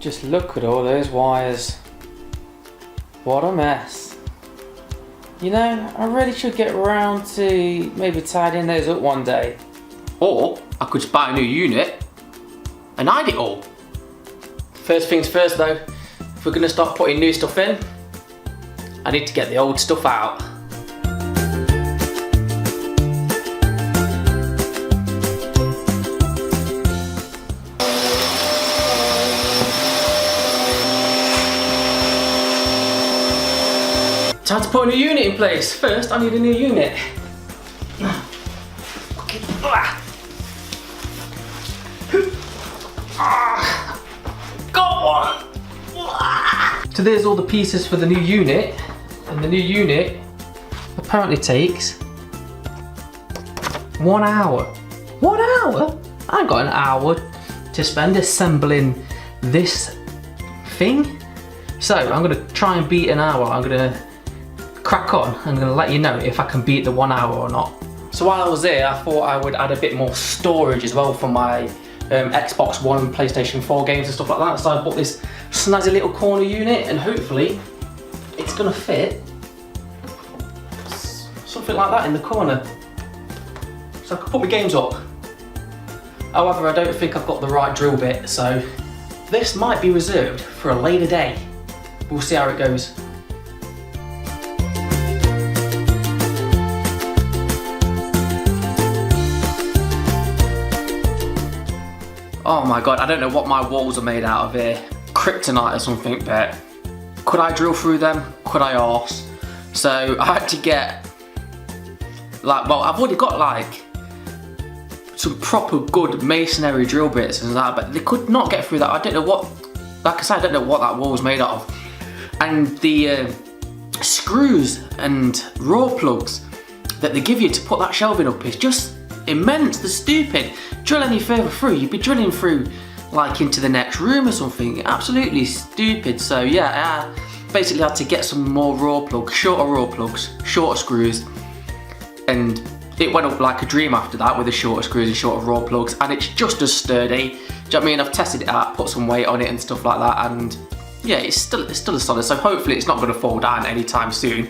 Just look at all those wires. What a mess. You know, I really should get around to maybe tidying those up one day. Or I could just buy a new unit and hide it all. First things first though, if we're going to start putting new stuff in, I need to get the old stuff out. Time to put a new unit in place. First, I need a new unit. Got one! So there's all the pieces for the new unit. And the new unit apparently takes 1 hour. 1 hour? I ain't got an hour to spend assembling this thing. So I'm gonna try and beat an hour. I'm gonna crack on. I'm gonna let you know if I can beat the 1 hour or not. So while I was there, I thought I would add a bit more storage as well for my Xbox One and PlayStation 4 games and stuff like that. So I bought this snazzy little corner unit and hopefully it's gonna fit something like that in the corner. So I can put my games up. However, I don't think I've got the right drill bit, so this might be reserved for a later day. We'll see how it goes. Oh my god, I don't know what my walls are made out of here. Kryptonite or something, but could I drill through them? Could I arse? So I had to get, like, well, I've already got like some proper good masonry drill bits and that, but they could not get through that. I don't know what, like I said, I don't know what that wall was made out of. And the screws and raw plugs that they give you to put that shelving up is just immense. They're stupid. Drill any further through, you'd be drilling through like into the next room or something. Absolutely stupid. So yeah, I basically had to get some more raw plugs, shorter screws, and it went up like a dream after that with the shorter screws and shorter raw plugs, and it's just as sturdy. Do you know what I mean? I've tested it out, put some weight on it and stuff like that, and yeah, it's still as solid. So hopefully it's not going to fall down anytime soon.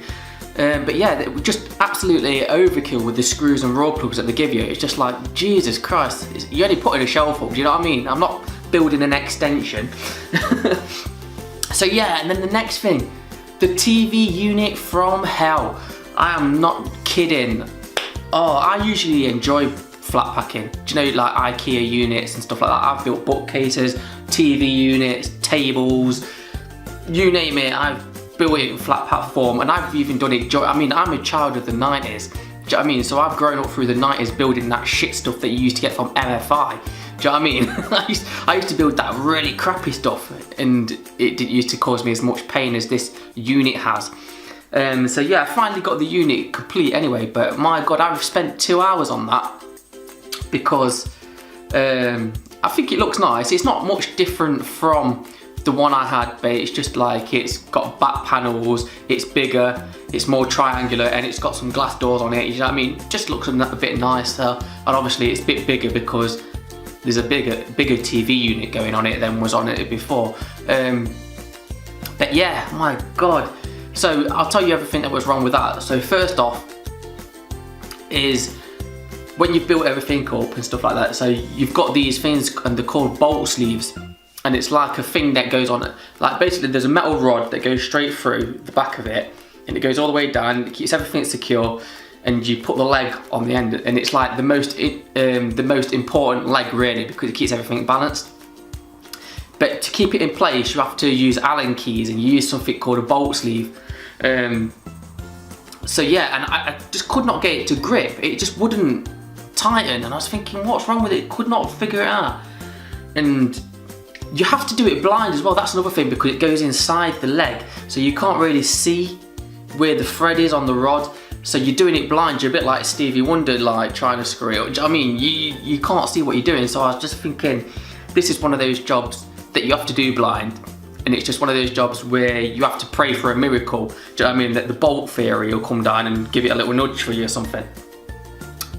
But yeah, it was just absolutely overkill with the screws and raw plugs that they give you. It's just like, Jesus Christ, you're only putting a shelf up, do you know what I mean? I'm not building an extension. So yeah, and then the next thing, the TV unit from hell. I am not kidding. Oh, I usually enjoy flat packing. Do you know, like IKEA units and stuff like that? I've built bookcases, TV units, tables, you name it. I've built it in flat pack form, and I've even done it. I mean, I'm a child of the 90s. Do you know what I mean? So I've grown up through the 90s building that shit stuff that you used to get from MFI. Do you know what I mean? I used to build that really crappy stuff, and it didn't used to cause me as much pain as this unit has. So yeah, I finally got the unit complete anyway, but my god, I've spent 2 hours on that because I think it looks nice. It's not much different from the one I had, but it's just like, it's got back panels, it's bigger, it's more triangular, and it's got some glass doors on it, you know what I mean? Just looks a bit nicer, and obviously it's a bit bigger because there's a bigger TV unit going on it than was on it before. But yeah, my god. So I'll tell you everything that was wrong with that. So first off is when you've built everything up and stuff like that, so you've got these things and they're called bolt sleeves, and it's like a thing that goes on it. Like basically there's a metal rod that goes straight through the back of it, and it goes all the way down, it keeps everything secure, and you put the leg on the end, and it's like the most important leg really, because it keeps everything balanced. But to keep it in place, you have to use Allen keys, and you use something called a bolt sleeve. So yeah, and I just could not get it to grip. It just wouldn't tighten, and I was thinking, what's wrong with it? Could not figure it out. And you have to do it blind as well. That's another thing, because it goes inside the leg, so you can't really see where the thread is on the rod. So you're doing it blind. You're a bit like Stevie Wonder, like trying to screw it up. Do you know what I mean? You can't see what you're doing. So I was just thinking, this is one of those jobs that you have to do blind, and it's just one of those jobs where you have to pray for a miracle. Do you know what I mean? That the bolt theory will come down and give it a little nudge for you or something.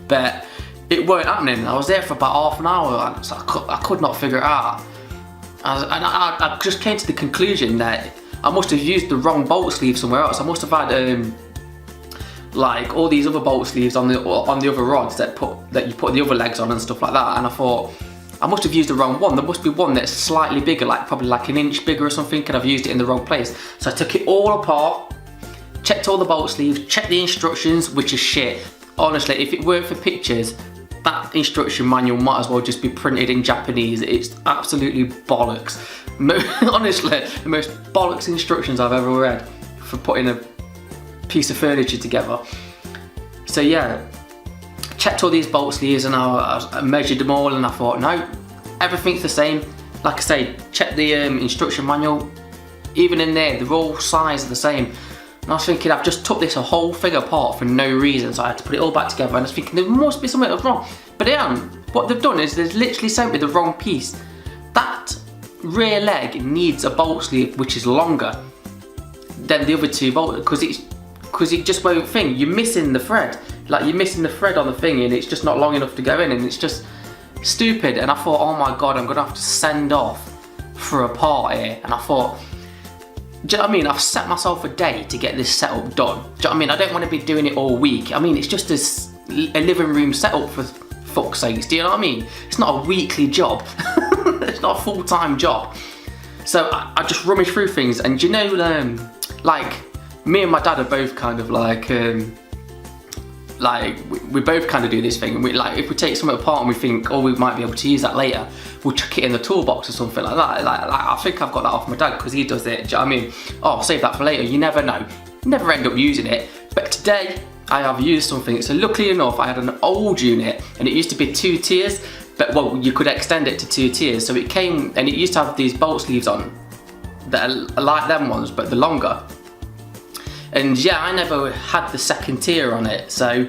But it weren't happening. I was there for about half an hour, and so I could not figure it out. I just came to the conclusion that I must have used the wrong bolt sleeve somewhere else. I must have had like all these other bolt sleeves on the other rods that you put the other legs on and stuff like that, and I thought I must have used the wrong one. There must be one that's slightly bigger, like probably like an inch bigger or something, and I've used it in the wrong place. So I took it all apart, checked all the bolt sleeves, checked the instructions, which is shit. Honestly, if it weren't for pictures, that instruction manual might as well just be printed in Japanese. It's absolutely bollocks. Honestly, the most bollocks instructions I've ever read for putting a piece of furniture together. So yeah, checked all these bolt sleeves and I measured them all, and I thought, no, everything's the same. Like I say, check the instruction manual, even in there, they're all sized the same. And I was thinking, I've just took this whole thing apart for no reason, so I had to put it all back together, and I was thinking there must be something that's wrong. But they haven't. What they've done is they've literally sent me the wrong piece. That rear leg needs a bolt sleeve which is longer than the other two bolts, because it just won't thing. You're missing the thread. Like, you're missing the thread on the thing, and it's just not long enough to go in, and it's just stupid. And I thought, oh my god, I'm gonna have to send off for a part here. And I thought, do you know what I mean? I've set myself a day to get this setup done. Do you know what I mean? I don't want to be doing it all week. I mean, it's just a living room setup, for fuck's sakes. Do you know what I mean? It's not a weekly job. It's not a full-time job. So I just rummage through things, and do you know, like, me and my dad are both kind of like we both kind of do this thing. We, like, if we take something apart and we think, oh, we might be able to use that later, we'll chuck it in the toolbox or something like that. Like I think I've got that off my dad because he does it. Do you know what I mean? Oh, I'll save that for later. You never know. You never end up using it. But today I have used something. So luckily enough, I had an old unit, and it used to be 2 tiers. But well, you could extend it to 2 tiers. So it came, and it used to have these bolt sleeves on that are like them ones, but they're longer. And yeah, I never had the second tier on it, so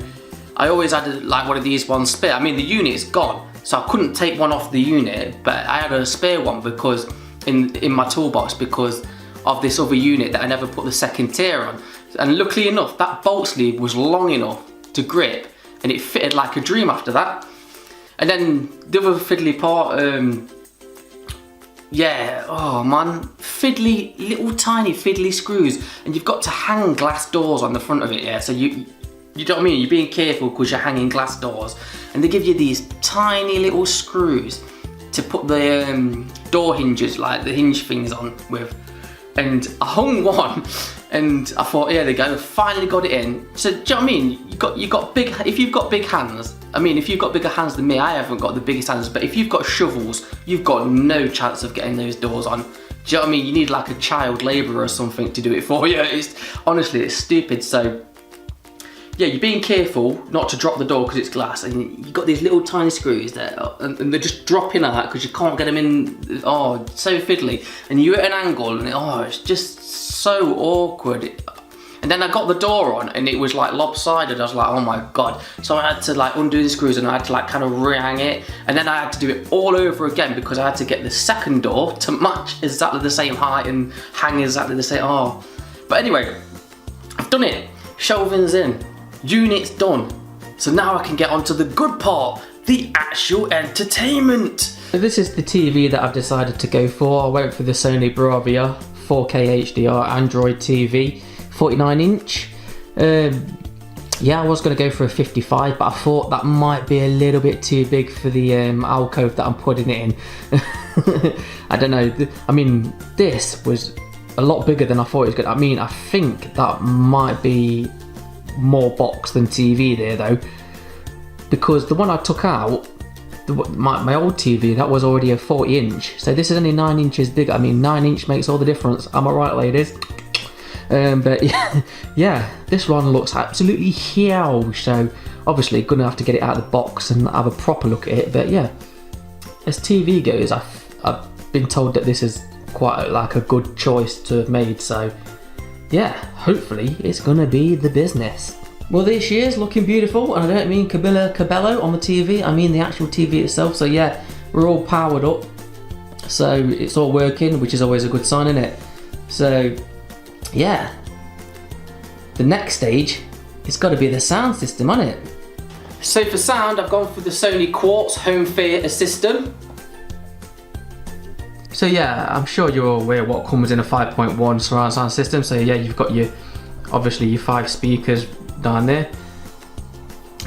I always had like one of these ones spare. I mean, the unit's gone, so I couldn't take one off the unit, but I had a spare one because in my toolbox, because of this other unit that I never put the second tier on. And luckily enough, that bolt sleeve was long enough to grip, and it fitted like a dream after that. And then the other fiddly part, yeah, oh man, fiddly, little tiny fiddly screws, and you've got to hang glass doors on the front of it, yeah, so you know what I mean, you're being careful because you're hanging glass doors, and they give you these tiny little screws to put the door hinges, like the hinge things on with, and I hung one, and I thought, yeah, there you go, finally got it in. So do you know what I mean, you got big, if you've got big hands, I mean, if you've got bigger hands than me, I haven't got the biggest hands, but if you've got shovels, you've got no chance of getting those doors on. Do you know what I mean? You need like a child labourer or something to do it for you. Honestly, it's stupid. So yeah, you're being careful not to drop the door because it's glass, and you've got these little tiny screws there, and they're just dropping out because you can't get them in. Oh, so fiddly. And you're at an angle, and oh, it's just so awkward. And then I got the door on, and it was like lopsided. I was like, oh my god. So I had to like undo the screws, and I had to like kind of re-hang it. And then I had to do it all over again because I had to get the second door to match exactly the same height and hang exactly the same. Oh. But anyway, I've done it. Shelving's in. Unit's done. So now I can get on to the good part, the actual entertainment. So this is the TV that I've decided to go for. I went for the Sony Bravia 4K HDR Android TV. 49 inch. Yeah, I was going to go for a 55, but I thought that might be a little bit too big for the alcove that I'm putting it in. I don't know. I mean, this was a lot bigger than I thought it was going to. I mean, I think that might be more box than TV there though, because the one I took out, my old TV, that was already a 40 inch. So this is only 9 inches bigger. I mean, 9 inch makes all the difference. Am I right, ladies? But yeah, this one looks absolutely huge, so obviously gonna have to get it out of the box and have a proper look at it. But yeah, as TV goes, I've been told that this is quite like a good choice to have made, so yeah, hopefully it's gonna be the business. Well, there she is, looking beautiful, and I don't mean Cabello on the TV, I mean the actual TV itself. So yeah, we're all powered up, so it's all working, which is always a good sign, isn't it? So yeah, the next stage, it's got to be the sound system, hasn't it? So for sound, I've gone for the Sony Quartz home theatre system. So yeah, I'm sure you're aware what comes in a 5.1 surround sound system. So yeah, you've got obviously your 5 speakers down there.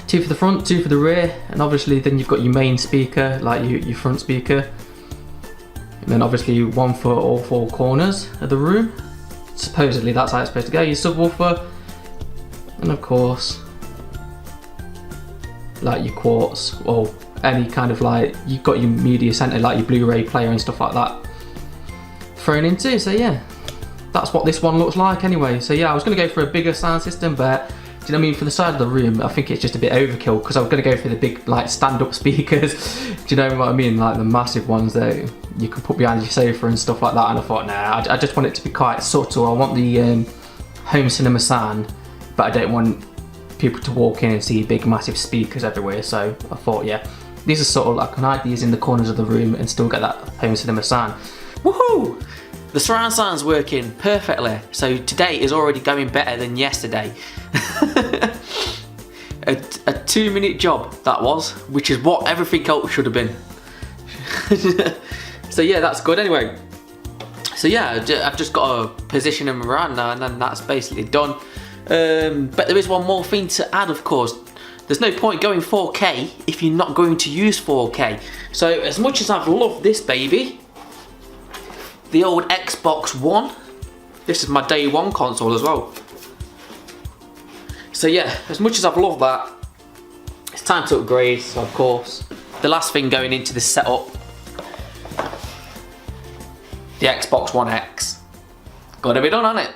2 for the front, 2 for the rear, and obviously then you've got your main speaker, like your front speaker. And then obviously 1 for all 4 corners of the room. Supposedly that's how it's supposed to go. Your subwoofer, and of course, like your quartz, or any kind of like, you've got your media center, like your Blu-ray player and stuff like that thrown into. So yeah, that's what this one looks like anyway. So yeah, I was going to go for a bigger sound system, but do you know what I mean, for the side of the room I think it's just a bit overkill, because I was going to go for the big like stand-up speakers. Do you know what I mean, like the massive ones that you can put behind your sofa and stuff like that, and I thought nah, I just want it to be quite subtle. I want the home cinema sound, but I don't want people to walk in and see big massive speakers everywhere. So I thought, yeah, these are sort of like, I can hide these in the corners of the room and still get that home cinema sound. Woohoo! The surround sound's working perfectly. So today is already going better than yesterday. a 2-minute job that was, which is what everything else should have been. So yeah, that's good anyway. So yeah, I've just got to position them around now, and then that's basically done. But there is one more thing to add, of course. There's no point going 4K if you're not going to use 4K. So as much as I've loved this baby, the old Xbox One, this is my day one console as well. So yeah, as much as I've loved that, it's time to upgrade. So of course, the last thing going into this setup, the Xbox One X. Gotta be done on it.